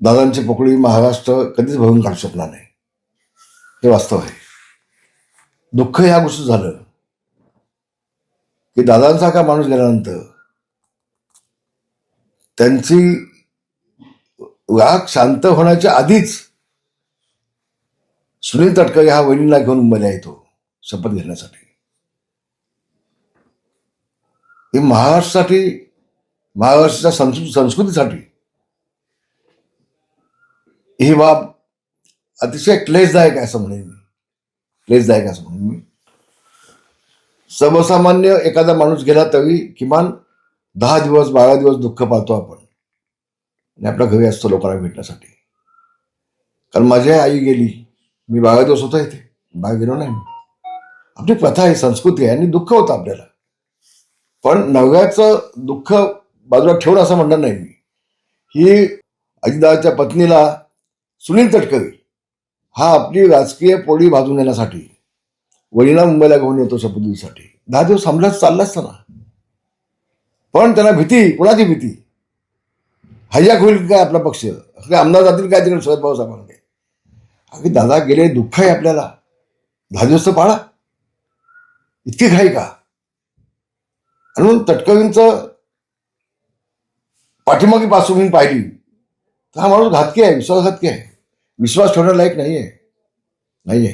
दादांची पोकळी महाराष्ट्र कधीच भरून काढू शकणार नाही, हे वास्तव आहे. दुःख ह्या गोष्टी झालं की दादांचा का माणूस गेल्यानंतर त्यांची राग शांत होण्याच्या आधीच सुनील तटकरे हा वहिनीला घेऊन मुंबईला येतो शपथ घेण्यासाठी. हे महाराष्ट्रासाठी, महाराष्ट्राच्या संस्कृतीसाठी ही बाब अतिशय क्लेशदायक आहे असं म्हणेन मी. क्लेशदायक असं म्हणेन मी. सर्वसामान्य एखादा माणूस गेला तरी किमान 10 दिवस 12 दिवस दुःख पाहतो आपण आणि आपल्या घरी असतो लोकांना भेटण्यासाठी. कारण माझी आई गेली, मी 12 दिवस होतो इथे, बाहेर गेलो नाही. आपली प्रथा आहे, संस्कृती आहे आणि दुःख होतं आपल्याला. पण नव्याचं दुःख बाजूला ठेवून असं म्हणणार नाही मी. ही अजितदादाच्या पत्नीला सुनील तटकरे हा आपली राजकीय पोळी भाजून घेण्यासाठी वडिला मुंबईला घेऊन येतो शपथविधीसाठी. 10 दिवस थांबल्यास चालला असताना, पण त्यांना भीती, कुणाची भीती, हायजॅक होईल काय आपला पक्ष, आमदार जातील काय तिकडे शरद पवार साहेबांकडे. अगदी दादा गेले, दुःख आहे आपल्याला, 10 दिवस तर पाळा, इतकी घाई का? आणि म्हणून तटकरेंचं पाठीमागे पार्श्वभूमी पाहिली तर हा माणूस घातकी आहे, विश्वासघातकी आहे, विश्वास ठेवण्यालायक नाहीये.